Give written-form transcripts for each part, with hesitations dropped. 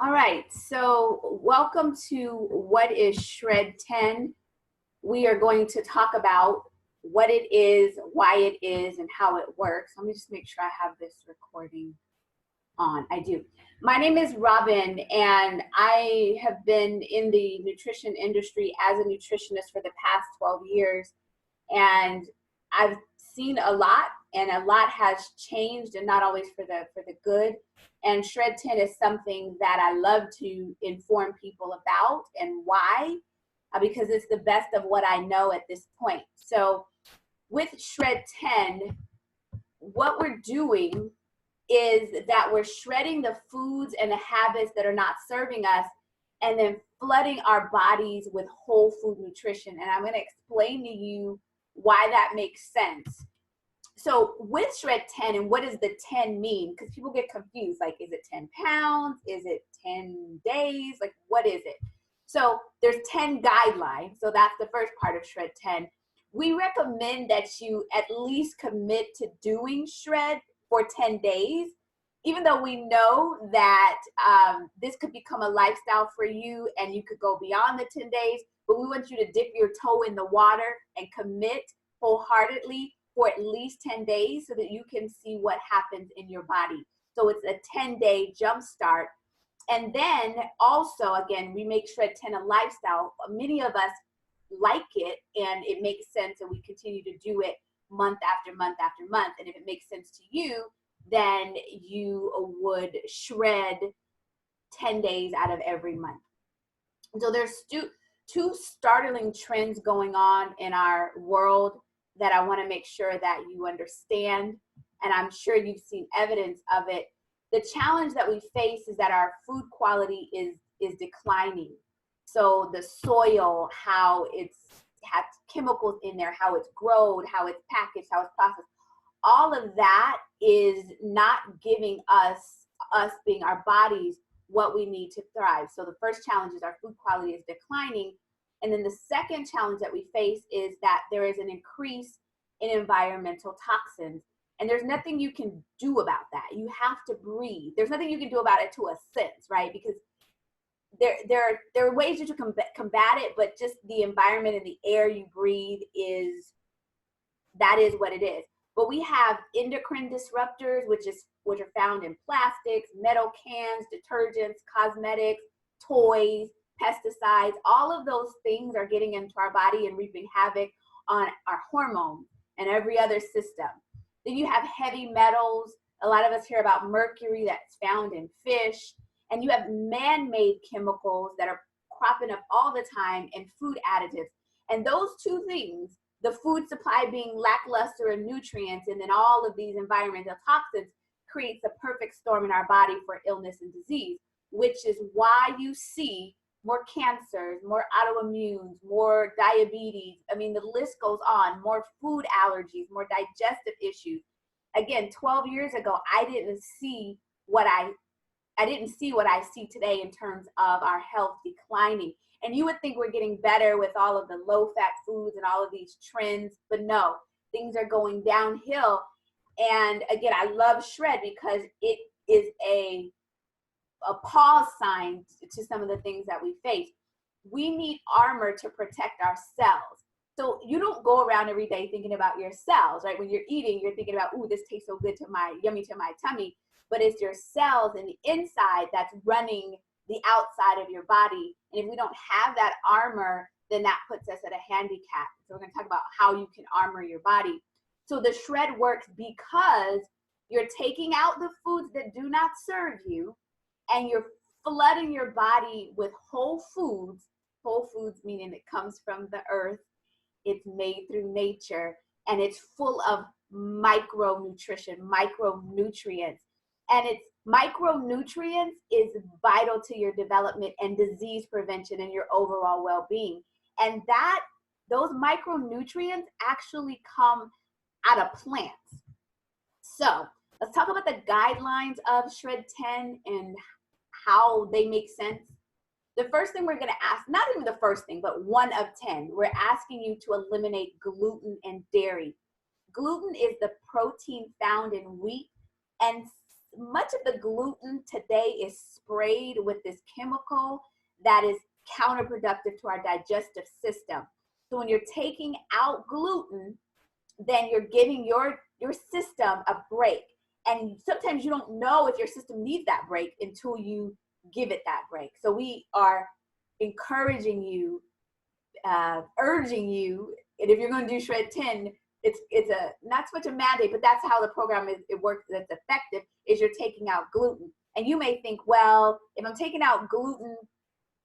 All right, so welcome to What is Shred 10. We are going to talk about what it is, why it is, and how it works. Let me just make sure I have this recording on. I do. My name is Robin, and I have been in the nutrition industry as a nutritionist for the past 12 years. And I've seen a lot, and a lot has changed, and not always for the good. And Shred 10 is something that I love to inform people about and why, because it's the best of what I know at this point. So with Shred 10, what we're doing is that we're shredding the foods and the habits that are not serving us and then flooding our bodies with whole food nutrition. And I'm going to explain to you why that makes sense. So with Shred 10, and what does the 10 mean? Because people get confused. Like, is it 10 pounds? Is it 10 days? Like, what is it? So there's 10 guidelines. So that's the first part of Shred 10. We recommend that you at least commit to doing Shred for 10 days, even though we know that this could become a lifestyle for you and you could go beyond the 10 days, but we want you to dip your toe in the water and commit wholeheartedly for at least 10 days so that you can see what happens in your body. So it's a 10-day jump start. And then also, again, we make Shred 10 a lifestyle. Many of us like it and it makes sense, and we continue to do it month after month after month. And if it makes sense to you, then you would shred 10 days out of every month. So there's two startling trends going on in our world that I want to make sure that you understand, and I'm sure you've seen evidence of it. The challenge that we face is that our food quality is declining. So the soil, how it's has chemicals in there, how it's grown, how it's packaged, how it's processed, all of that is not giving us being our bodies what we need to thrive. So the first challenge is our food quality is declining. And then the second challenge that we face is that there is an increase in environmental toxins. And there's nothing you can do about that. You have to breathe. There's nothing you can do about it to a sense, right? Because there are ways to combat it, but just the environment and the air you breathe is what it is. But we have endocrine disruptors, which are found in plastics, metal cans, detergents, cosmetics, toys, pesticides. All of those things are getting into our body and wreaking havoc on our hormones and every other system. Then you have heavy metals. A lot of us hear about mercury that's found in fish. And you have man-made chemicals that are cropping up all the time in food additives. And those two things, the food supply being lackluster in nutrients, and then all of these environmental toxins, creates a perfect storm in our body for illness and disease, which is why you see more cancers, more autoimmunes, more diabetes. I mean, the list goes on, more food allergies, more digestive issues. Again, 12 years ago, I didn't see what I see today in terms of our health declining. And you would think we're getting better with all of the low-fat foods and all of these trends, but no, things are going downhill. And again, I love Shred because it is a pause sign to some of the things that we face. We need armor to protect our cells. So you don't go around every day thinking about your cells, right? When you're eating, you're thinking about, ooh, this tastes so good to yummy to my tummy. But it's your cells in the inside that's running the outside of your body. And if we don't have that armor, then that puts us at a handicap. So we're going to talk about how you can armor your body. So the Shred works because you're taking out the foods that do not serve you, and you're flooding your body with whole foods meaning it comes from the earth, it's made through nature, and it's full of micronutrition, micronutrients. And it's micronutrients is vital to your development and disease prevention and your overall well-being. And those micronutrients actually come out of plants. So let's talk about the guidelines of Shred 10 and how they make sense. The first thing we're going to ask, not even the first thing, but 1 of 10, we're asking you to eliminate gluten and dairy. Gluten is the protein found in wheat, and much of the gluten today is sprayed with this chemical that is counterproductive to our digestive system. So when you're taking out gluten, then you're giving your system a break. And sometimes you don't know if your system needs that break until you give it that break. So we are encouraging you, urging you, and if you're going to do Shred 10, it's a not so much a mandate, but that's how the program it works. That's effective. Is you're taking out gluten, and you may think, well, if I'm taking out gluten,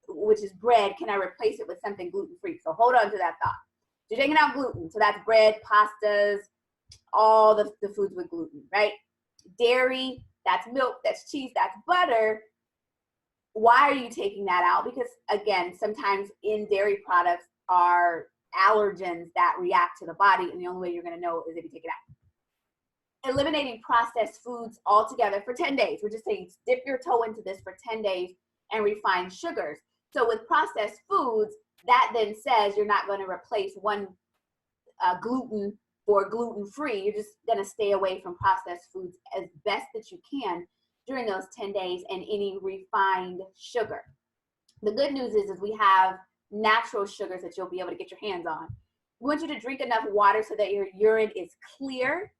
which is bread, can I replace it with something gluten-free? So hold on to that thought. You're taking out gluten, so that's bread, pastas, all the foods with gluten, right? Dairy, that's milk, that's cheese, that's butter. Why are you taking that out? Because again, sometimes in dairy products are allergens that react to the body, and the only way you're going to know is if you take it out. Eliminating processed foods altogether for 10 days. We're just saying dip your toe into this for 10 days and refined sugars. So with processed foods, that then says you're not going to replace one gluten for gluten-free. You're just going to stay away from processed foods as best that you can during those 10 days and any refined sugar. The good news is we have natural sugars that you'll be able to get your hands on. We want you to drink enough water so that your urine is clear.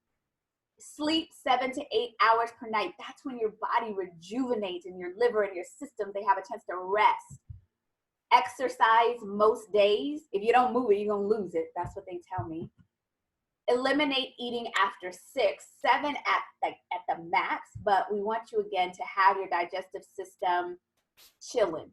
Sleep 7 to 8 hours per night. That's when your body rejuvenates and your liver and your system, they have a chance to rest. Exercise most days. If you don't move it, you're going to lose it. That's what they tell me. Eliminate eating after 6, 7 at the max, but we want you again to have your digestive system chilling.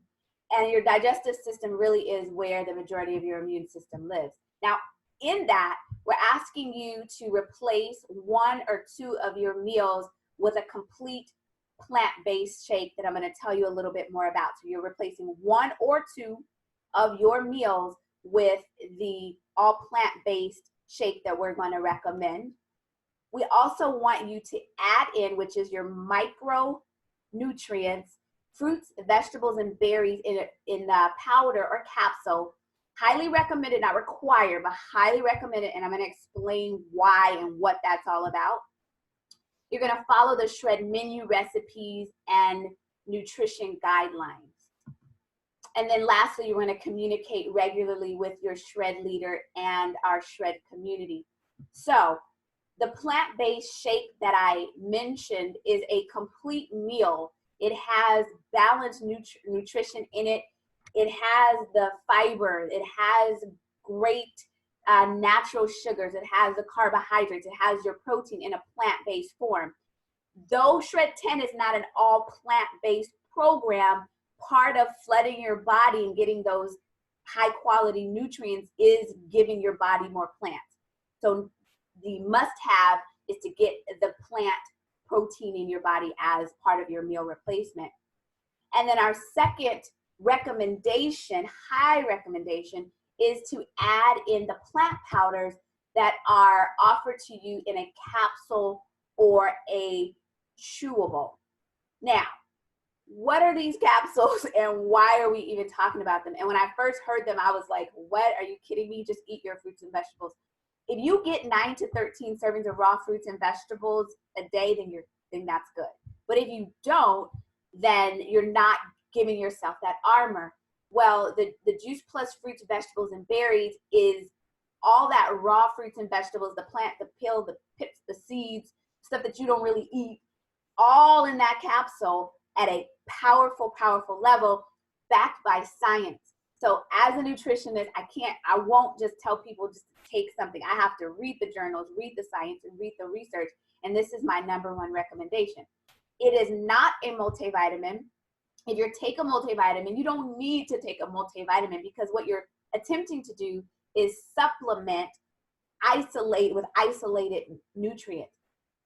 And your digestive system really is where the majority of your immune system lives. Now, in that, we're asking you to replace 1 or 2 of your meals with a complete plant-based shake that I'm going to tell you a little bit more about. So you're replacing 1 or 2 of your meals with the all plant-based shake that we're going to recommend. We also want you to add in, which is your micronutrients, fruits, vegetables, and berries in powder or capsule. Highly recommended, not required, but highly recommended, and I'm going to explain why and what that's all about. You're going to follow the Shred menu recipes and nutrition guidelines. And then lastly, you're going to communicate regularly with your Shred leader and our Shred community. So the plant-based shake that I mentioned is a complete meal. It has balanced nutrition in it. It has the fiber. It has great natural sugars. It has the carbohydrates. It has your protein in a plant-based form. Though Shred 10 is not an all plant-based program, part of flooding your body and getting those high-quality nutrients is giving your body more plants. So the must-have is to get the plant protein in your body as part of your meal replacement. And then our second recommendation, high recommendation, is to add in the plant powders that are offered to you in a capsule or a chewable. Now, what are these capsules and why are we even talking about them? And when I first heard them, I was like, what? Are you kidding me? Just eat your fruits and vegetables. If you get 9 to 13 servings of raw fruits and vegetables a day, then that's good. But if you don't, then you're not giving yourself that armor. Well, the Juice Plus fruits, vegetables, and berries is all that raw fruits and vegetables, the plant, the peel, the pips, the seeds, stuff that you don't really eat, all in that capsule at a powerful, powerful level, backed by science. So as a nutritionist, I won't just tell people just to take something. I have to read the journals, read the science, and read the research. And this is my #1 recommendation. It is not a multivitamin. If you take a multivitamin, you don't need to take a multivitamin, because what you're attempting to do is supplement with isolated nutrients.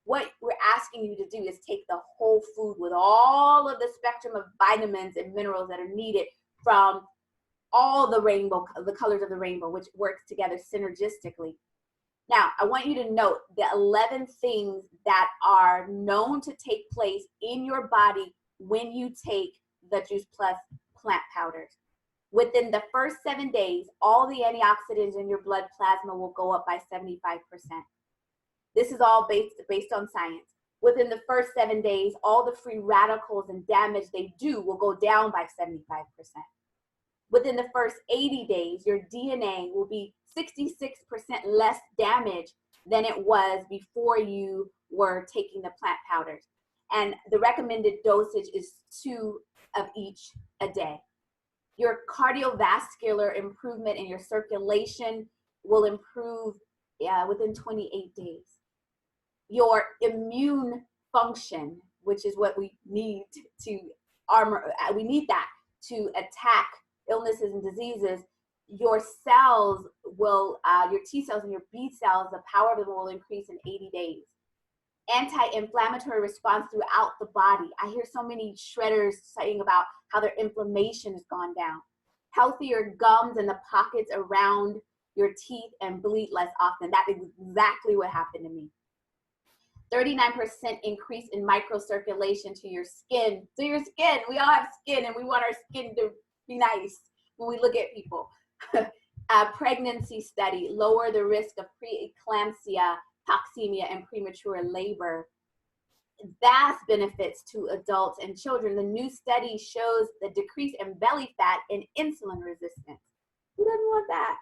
What we're asking you to do is take the whole food with all of the spectrum of vitamins and minerals that are needed from all the colors of the rainbow, which works together synergistically. Now, I want you to note the 11 things that are known to take place in your body when you take the Juice Plus plant powders. Within the first 7 days, all the antioxidants in your blood plasma will go up by 75%. This is all based on science. Within the first 7 days, all the free radicals and damage they do will go down by 75%. Within the first 80 days, your DNA will be 66% less damaged than it was before you were taking the plant powders. And the recommended dosage is 2 of each a day. Your cardiovascular improvement in your circulation will improve within 28 days. Your immune function, which is what we need to we need that to attack illnesses and diseases. Your cells will, your T cells and your B cells, the power of them will increase in 80 days. Anti-inflammatory response throughout the body. I hear so many shredders saying about how their inflammation has gone down. Healthier gums in the pockets around your teeth and bleed less often. That is exactly what happened to me. 39% increase in microcirculation to your skin. So your skin, we all have skin and we want our skin to be nice when we look at people. Pregnancy study, lower the risk of preeclampsia, toxemia, and premature labor. Vast benefits to adults and children. The new study shows the decrease in belly fat and insulin resistance. Who doesn't want that?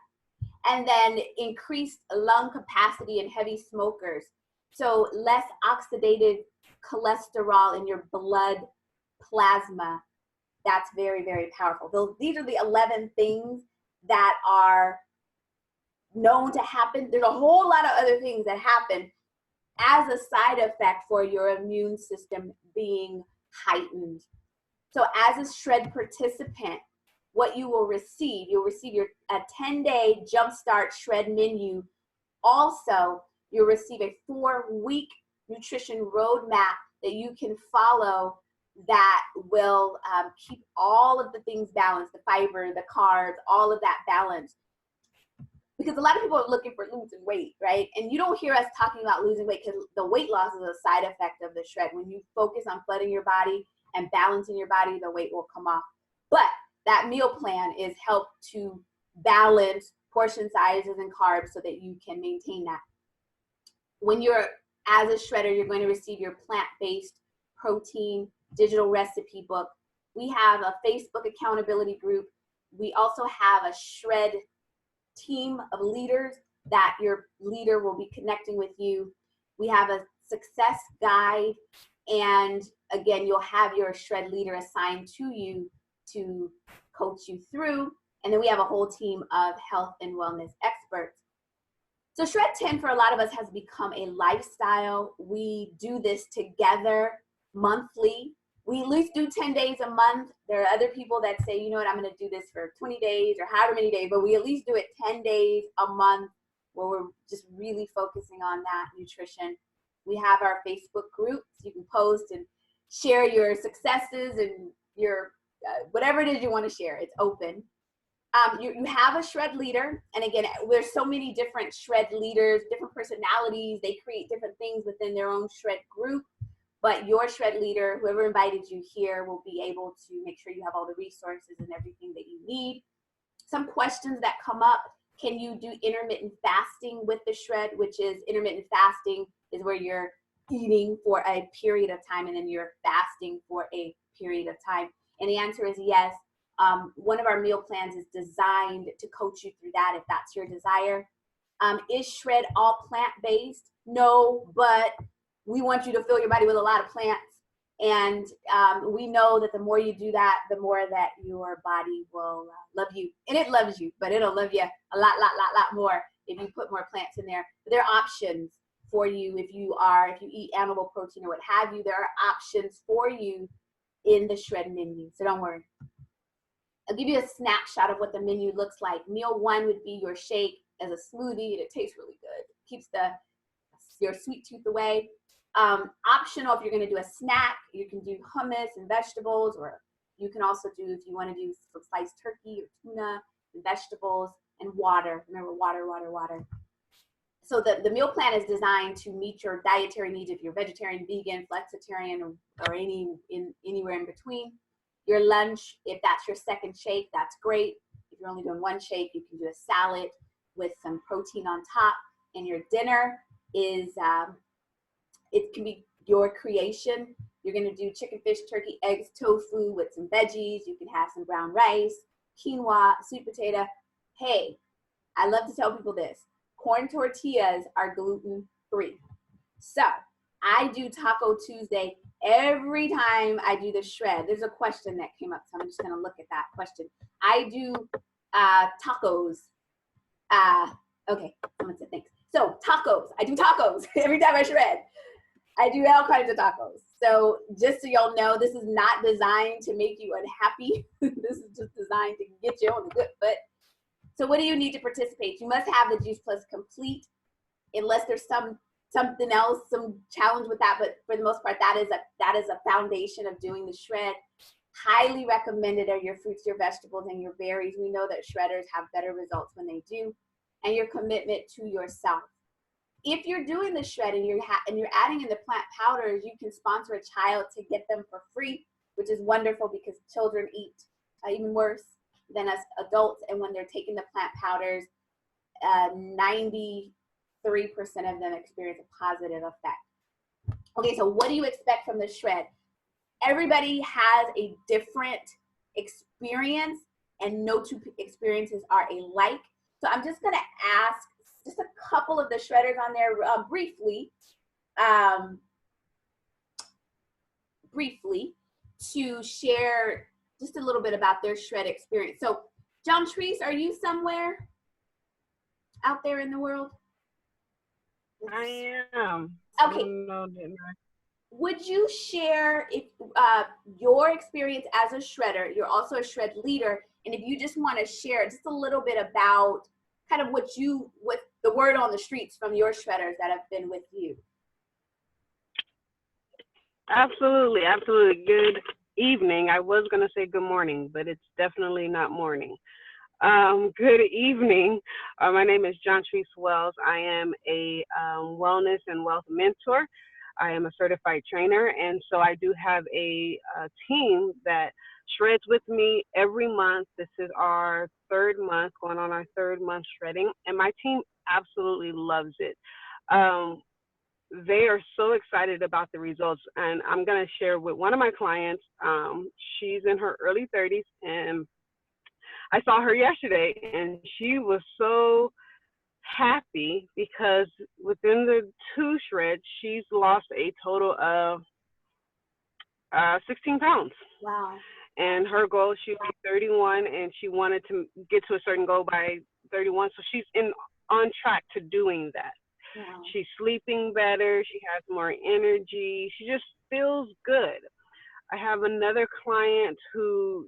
And then increased lung capacity in heavy smokers. So less oxidative cholesterol in your blood plasma. That's very, very powerful. These are the 11 things that are known to happen. There's a whole lot of other things that happen as a side effect for your immune system being heightened. So as a shred participant, what you will receive, you'll receive a 10-day jumpstart shred menu. Also, you'll receive a 4-week nutrition roadmap that you can follow that will keep all of the things balanced, the fiber, the carbs, all of that balanced. Because a lot of people are looking for losing weight, right? And you don't hear us talking about losing weight because the weight loss is a side effect of the shred. When you focus on flooding your body and balancing your body, the weight will come off. But that meal plan is helped to balance portion sizes and carbs so that you can maintain that. When you're as a shredder, you're going to receive your plant-based protein digital recipe book. We have a Facebook accountability group. We also have a shred team of leaders that your leader will be connecting with you. We have a success guide, and again, you'll have your shred leader assigned to you to coach you through. And then we have a whole team of health and wellness experts. So Shred 10 for a lot of us has become a lifestyle. We do this together monthly. We at least do 10 days a month. There are other people that say, you know what, I'm going to do this for 20 days or however many days, but we at least do it 10 days a month where we're just really focusing on that nutrition. We have our Facebook groups. You can post and share your successes and your whatever it is you want to share. It's open. You have a shred leader. And again, there's so many different shred leaders, different personalities. They create different things within their own shred group. But your shred leader, whoever invited you here, will be able to make sure you have all the resources and everything that you need. Some questions that come up: can you do intermittent fasting with the shred? Which is, intermittent fasting is where you're eating for a period of time and then you're fasting for a period of time. And the answer is yes. One of our meal plans is designed to coach you through that if that's your desire. Is shred all plant-based? No, but we want you to fill your body with a lot of plants. And we know that the more you do that, the more that your body will love you. And it loves you, but it'll love you a lot more if you put more plants in there. But there are options for you if you eat animal protein or what have you. There are options for you in the shred menu, so don't worry. I'll give you a snapshot of what the menu looks like. Meal 1 would be your shake as a smoothie, and it tastes really good. Keeps your sweet tooth away. Optional, if you're going to do a snack, you can do hummus and vegetables, or you can also do, if you want to do some sliced turkey or tuna and vegetables and water. Remember, water. So the meal plan is designed to meet your dietary needs if you're vegetarian, vegan, flexitarian, or anywhere in between. Your lunch, if that's your second shake, that's great. If you're only doing one shake, you can do a salad with some protein on top. And your dinner is, it can be your creation. You're gonna do chicken, fish, turkey, eggs, tofu with some veggies. You can have some brown rice, quinoa, sweet potato. Hey, I love to tell people this. Corn tortillas are gluten-free. So I do Taco Tuesday every time I do the shred. There's a question that came up, so I'm just gonna look at that question. I do tacos. Okay, someone said thanks. So tacos, I do tacos every time I shred. I do all kinds of tacos. So just so y'all know, this is not designed to make you unhappy. This is just designed to get you on the good foot. So what do you need to participate? You must have the Juice Plus Complete, unless there's something else, some challenge with that. But for the most part, that is a foundation of doing the shred. Highly recommended are your fruits, your vegetables, and your berries. We know that shredders have better results when they do. And your commitment to yourself. If you're doing the shred and you're adding in the plant powders, you can sponsor a child to get them for free, which is wonderful because children eat even worse than us adults. And when they're taking the plant powders, 93% of them experience a positive effect. Okay, so what do you expect from the shred? Everybody has a different experience, and no two experiences are alike. So I'm just gonna ask just a couple of the shredders on there briefly to share just a little bit about their shred experience. So John Treese, are you somewhere out there in the world? I am. Okay. Would you share if your experience as a shredder? You're also a shred leader, and if you just want to share just a little bit about kind of what the word on the streets from your shredders that have been with you. Absolutely. Good evening. I was going to say good morning, but it's definitely not morning. Good evening. My name is John Treese Wells. I am a wellness and wealth mentor. I am a certified trainer, and so I do have a team that shreds with me every month. This is our third month, going on our third month shredding, and my team absolutely loves it. They are so excited about the results, and I'm going to share with one of my clients. She's in her early 30s, and I saw her yesterday, and she was so happy because within the 2 shreds, she's lost a total of 16 pounds. Wow. And her goal, she was 31, and she wanted to get to a certain goal by 31. So she's on track to doing that. Wow. She's sleeping better. She has more energy. She just feels good. I have another client who,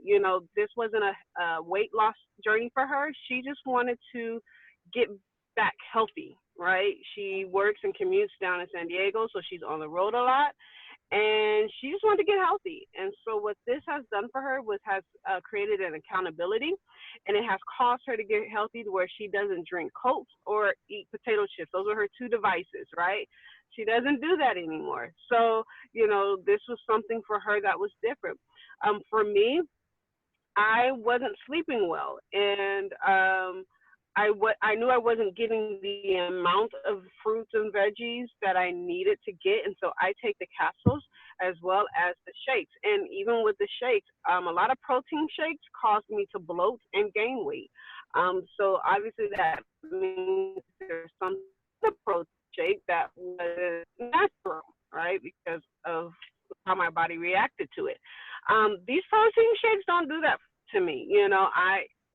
this wasn't a weight loss journey for her. She just wanted to get back healthy, right? She works and commutes down in San Diego, so she's on the road a lot. And she just wanted to get healthy. And so what this has done for her has created an accountability, and it has caused her to get healthy to where she doesn't drink Coke or eat potato chips. Those are her 2 devices, right? She doesn't do that anymore. So, this was something for her that was different. For me, I wasn't sleeping well, and I knew I wasn't getting the amount of fruits and veggies that I needed to get, and so I take the capsules as well as the shakes. And even with the shakes, a lot of protein shakes cause me to bloat and gain weight. So obviously that means there's some protein shake that was natural, right, because of how my body reacted to it. These protein shakes don't do that to me.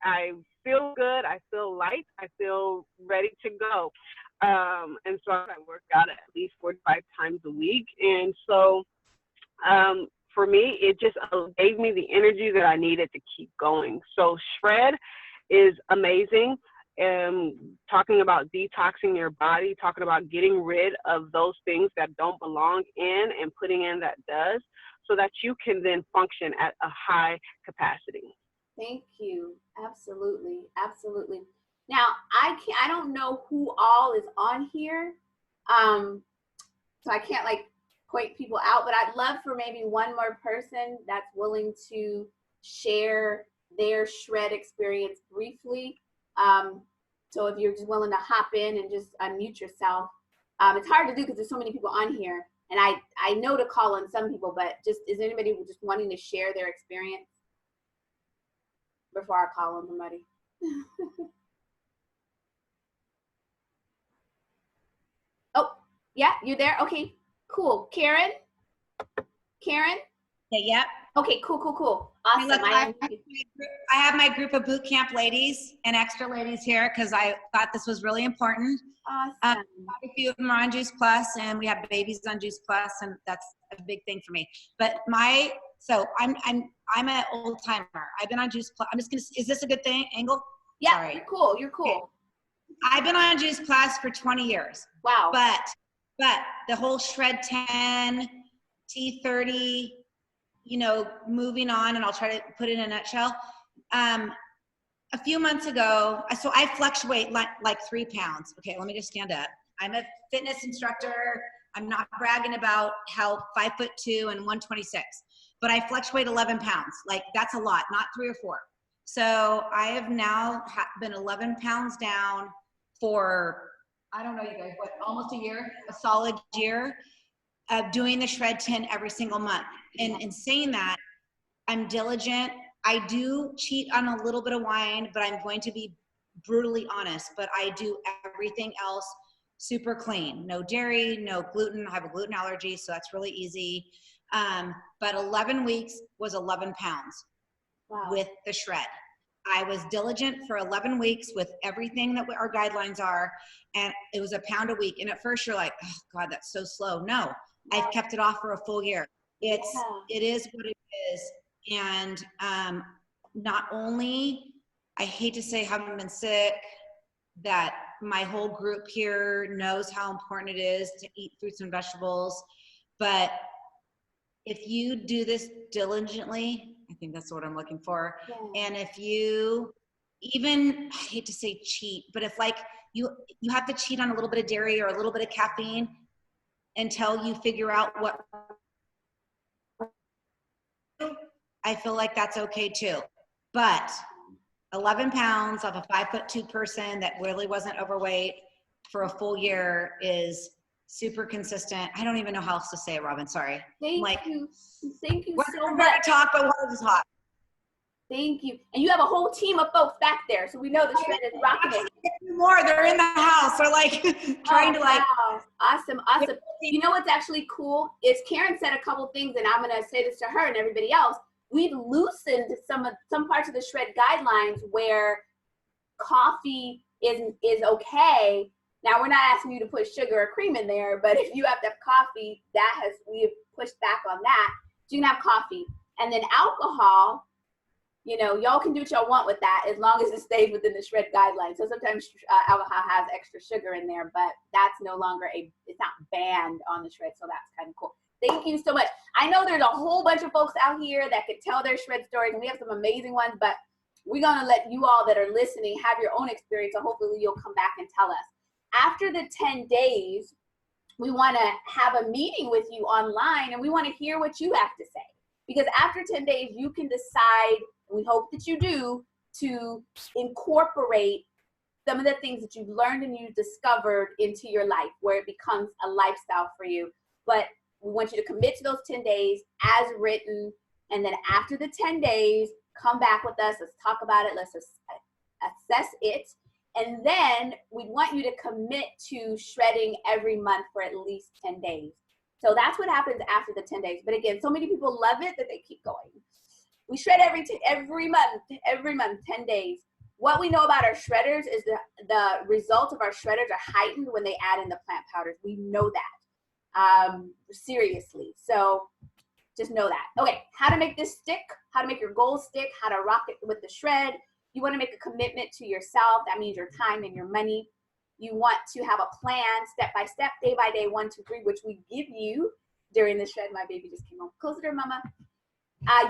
I feel good. I feel light. I feel ready to go. And so I work out at least 45 times a week. And so for me, it just gave me the energy that I needed to keep going. So shred is amazing. Talking about detoxing your body, talking about getting rid of those things that don't belong in and putting in that does, so that you can then function at a high capacity. Thank you. Absolutely. Absolutely. Now, I don't know who all is on here. So I can't point people out, but I'd love for maybe one more person that's willing to share their shred experience briefly. So if you're just willing to hop in and just unmute yourself, it's hard to do because there's so many people on here, And I know to call on some people, but just, is anybody just wanting to share their experience before I call on somebody? Oh, yeah, you there? Okay, cool. Karen? Karen? Yep. Okay, cool. Awesome. Look, I have my group of boot camp ladies and extra ladies here because I thought this was really important. Awesome. A few of them are on Juice Plus, and we have babies on Juice Plus, and that's a big thing for me. But so I'm an old timer. I've been on Juice Plus. I'm just gonna. Is this a good thing? Angle? Yeah, sorry. You're cool. Okay. I've been on Juice Plus for 20 years. Wow. But the whole Shred 10, T30. Moving on, and I'll try to put it in a nutshell. A few months ago, so I fluctuate like 3 pounds. Okay, let me just stand up. I'm a fitness instructor. I'm not bragging about how 5'2" and 126, but I fluctuate 11 pounds. Like, that's a lot, not 3 or 4. So I have now been 11 pounds down for, I don't know, you guys, almost a year, a solid year of doing the Shred 10 every single month. And in saying that, I'm diligent. I do cheat on a little bit of wine, but I'm going to be brutally honest, but I do everything else super clean. No dairy, no gluten. I have a gluten allergy, so that's really easy. But 11 weeks was 11 pounds. Wow. With the Shred. I was diligent for 11 weeks with everything that our guidelines are, and it was a pound a week. And at first you're like, oh God, that's so slow. No, wow. I've kept it off for a full year. It is what it is. And not only, I hate to say haven't been sick, that my whole group here knows how important it is to eat fruits and vegetables. But if you do this diligently, I think that's what I'm looking for. Yeah. And if you even, I hate to say cheat, but if like you have to cheat on a little bit of dairy or a little bit of caffeine until you figure out what, I feel like that's okay too. But 11 pounds of a 5'2" person that really wasn't overweight for a full year is super consistent. I don't even know how else to say it, Robin. Sorry. Thank you so much. much. Talk, but what is hot? Thank you. And you have a whole team of folks back there, so we know the Shred is rocking it. More, they're in the house. They're like trying to like. Wow. Awesome. You know what's actually cool is Karen said a couple things, and I'm gonna say this to her and everybody else. We've loosened some parts of the Shred guidelines where coffee is okay. Now, we're not asking you to put sugar or cream in there, but if you have to have coffee, we have pushed back on that. So you can have coffee. And then alcohol, y'all can do what y'all want with that as long as it stays within the Shred guidelines. So sometimes alcohol has extra sugar in there, but that's no longer it's not banned on the Shred, so that's kind of cool. Thank you so much. I know there's a whole bunch of folks out here that could tell their Shred stories, and we have some amazing ones, but we're gonna let you all that are listening have your own experience, so hopefully you'll come back and tell us. After the 10 days, we want to have a meeting with you online, and we want to hear what you have to say. Because after 10 days, you can decide, and we hope that you do, to incorporate some of the things that you've learned and you've discovered into your life, where it becomes a lifestyle for you. But we want you to commit to those 10 days as written, and then after the 10 days, come back with us. Let's talk about it. Let's assess it. And then we want you to commit to shredding every month for at least 10 days. So that's what happens after the 10 days. But again, so many people love it that they keep going. We shred every month, 10 days. What we know about our shredders is the results of our shredders are heightened when they add in the plant powders. We know that, seriously. So just know that. Okay, how to make this stick, how to make your goals stick, how to rock it with the Shred. You want to make a commitment to yourself. That means your time and your money. You want to have a plan, step by step, day by day, 1, 2, 3, which we give you during the Shred. My baby just came home. Close the door, mama.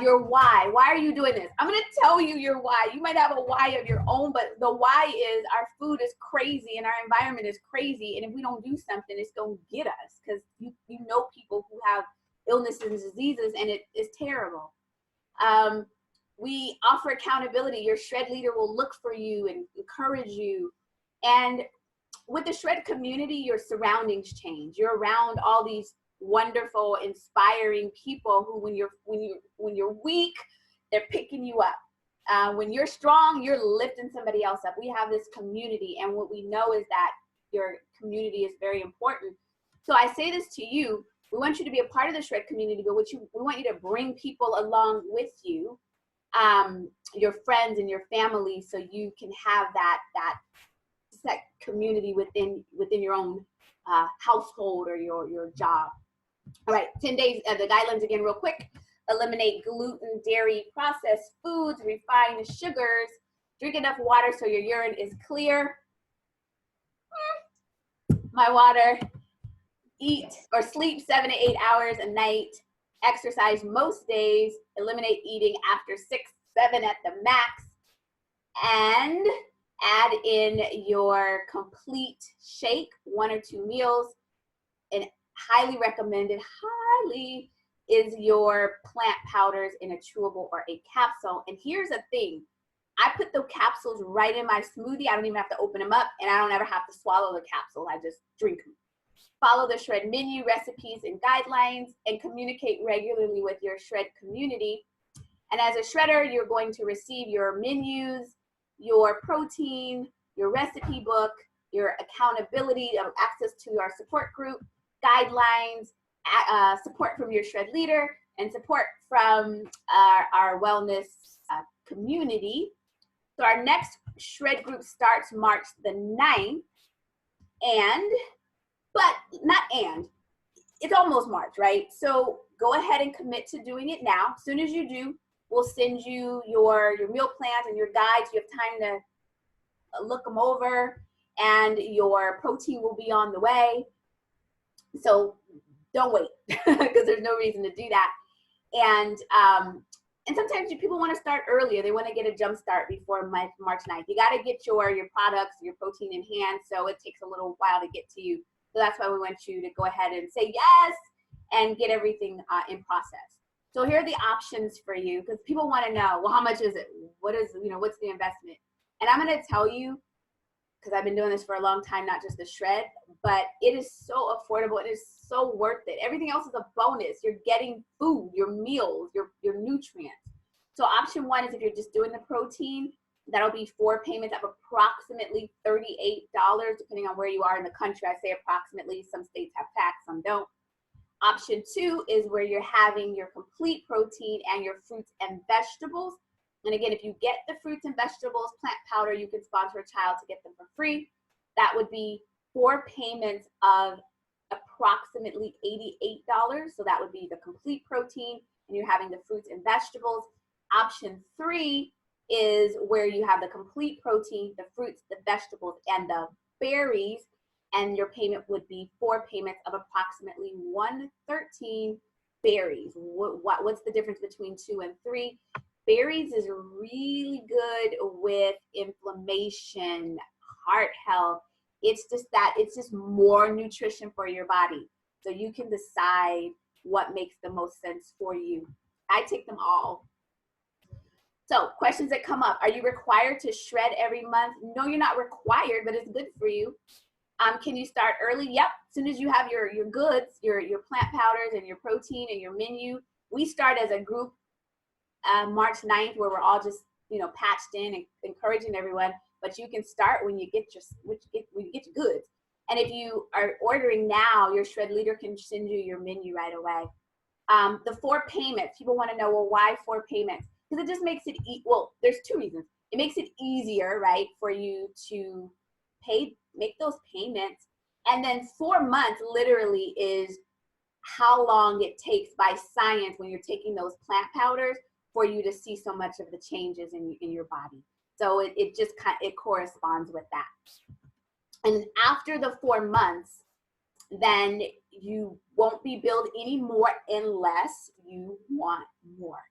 Your why. Why are you doing this? I'm going to tell you your why. You might have a why of your own, but the why is our food is crazy and our environment is crazy. And if we don't do something, it's going to get us, because you know people who have illnesses and diseases, and it is terrible. We offer accountability. Your Shred leader will look for you and encourage you. And with the Shred community, your surroundings change. You're around all these wonderful, inspiring people who, when you're weak, they're picking you up. When you're strong, you're lifting somebody else up. We have this community, and what we know is that your community is very important. So I say this to you, we want you to be a part of the Shred community, but we want you to bring people along with you, your friends and your family, so you can have that community within your own household or your job. All right, 10 days, the guidelines again real quick. Eliminate gluten, dairy, processed foods, refined sugars. Drink enough water so your urine is clear. My water. Eat or sleep 7 to 8 hours a night. Exercise most days. Eliminate eating after 6, 7 at the max. And add in your complete shake, 1 or 2 meals. And highly recommended, is your plant powders in a chewable or a capsule. And here's the thing, I put the capsules right in my smoothie. I don't even have to open them up, and I don't ever have to swallow the capsule. I just drink them. Follow the Shred menu, recipes, and guidelines, and communicate regularly with your Shred community. And as a shredder, you're going to receive your menus, your protein, your recipe book, your accountability, access to our support group, guidelines, support from your Shred leader, and support from our wellness community. So our next Shred group starts March the 9th, it's almost March, right? So go ahead and commit to doing it now. As soon as you do, we'll send you your meal plans and your guides. You have time to look them over, and your protein will be on the way. So don't wait, because there's no reason to do that. And sometimes people want to start earlier. They want to get a jump start before March 9th. You got to get your products, your protein in hand, so it takes a little while to get to you. So that's why we want you to go ahead and say yes and get everything in process. So here are the options for you, because people want to know, well, how much is it? What's the investment? And I'm going to tell you, because I've been doing this for a long time, not just the Shred, but it is so affordable. It is so worth it. Everything else is a bonus. You're getting food, your meals, your nutrients. So option 1 is if you're just doing the protein, that'll be 4 payments of approximately $38, depending on where you are in the country. I say approximately. Some states have tax, some don't. Option 2 is where you're having your complete protein and your fruits and vegetables. And again, if you get the fruits and vegetables, plant powder, you can sponsor a child to get them for free. That would be 4 payments of approximately $88. So that would be the complete protein, and you're having the fruits and vegetables. Option 3 is where you have the complete protein, the fruits, the vegetables, and the berries, and your payment would be 4 payments of approximately $113 berries. What's the difference between 2 and 3? Berries is really good with inflammation, heart health. It's just more nutrition for your body. So you can decide what makes the most sense for you. I take them all. So questions that come up: are you required to shred every month? No, you're not required, but it's good for you. Can you start early? Yep. As soon as you have your goods, your plant powders and your protein and your menu, we start as a group March 9th, where we're all just patched in and encouraging everyone. But you can start when you get your goods. And if you are ordering now, your Shred leader can send you your menu right away. The 4 payments. People want to know, well, why 4 payments? Because it just makes it, well, there's 2 reasons. It makes it easier, right, for you to make those payments. And then 4 months literally is how long it takes by science when you're taking those plant powders for you to see so much of the changes in your body. So it just it corresponds with that. And after the 4 months, then you won't be billed anymore unless you want more.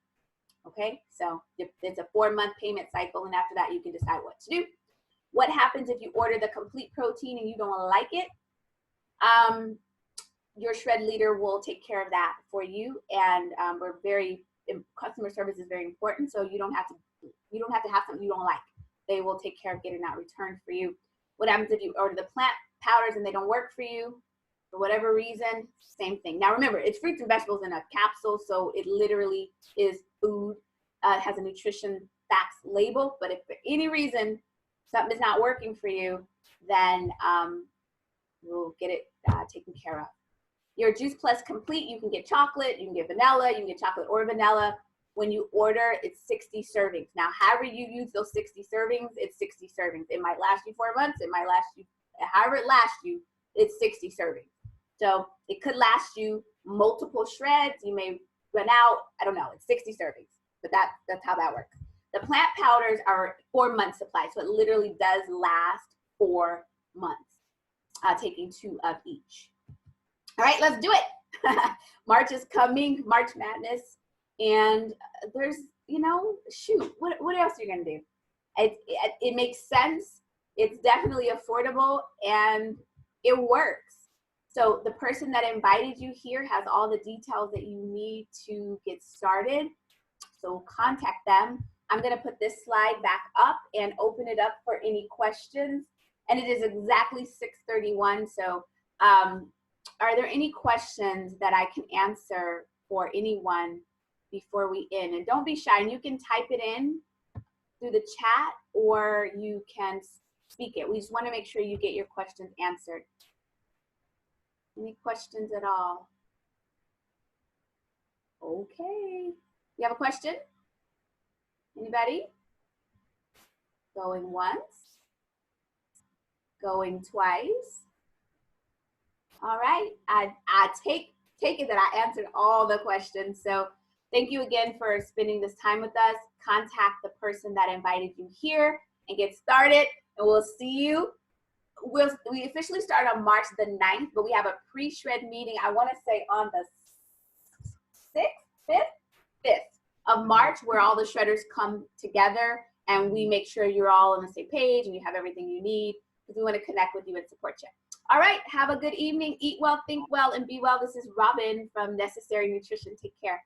Okay, so it's a 4-month payment cycle, and after that you can decide what to do. What happens if you order the complete protein and you don't like it? Your Shred leader will take care of that for you, and customer service is very important, so you don't have to have something you don't like. They will take care of getting that returned for you. What happens if you order the plant powders and they don't work for you? For whatever reason, same thing. Now remember, it's fruits and vegetables in a capsule, so it literally is food. It has a nutrition facts label, but if for any reason something is not working for you, then we'll get it taken care of. Your Juice Plus Complete, you can get chocolate, you can get vanilla, you can get chocolate or vanilla. When you order, it's 60 servings. Now, however you use those 60 servings, it's 60 servings. It might last you 4 months, it might last you, however it lasts you, it's 60 servings. So it could last you multiple shreds. You may run out, I don't know, it's 60 servings, but that's how that works. The plant powders are 4 month supply, so it literally does last 4 months, taking 2 of each. All right, let's do it. March is coming, March Madness, and there's, you know, shoot, what else are you gonna do? It makes sense. It's definitely affordable, and it works. So the person that invited you here has all the details that you need to get started. So contact them. I'm gonna put this slide back up and open it up for any questions. And it is exactly 6:31. So are there any questions that I can answer for anyone before we end? And don't be shy, and you can type it in through the chat or you can speak it. We just wanna make sure you get your questions answered. Any questions at all? Okay. You have a question? Anybody? Going once? Going twice? All right. I take it that I answered all the questions. So thank you again for spending this time with us. Contact the person that invited you here and get started. And we'll see you. We officially start on March the 9th, but we have a pre-shred meeting, I want to say on the 5th of March, where all the shredders come together and we make sure you're all on the same page and you have everything you need, because we want to connect with you and support you. All right, have a good evening. Eat well, think well, and be well. This is Robin from Necessary Nutrition. Take care.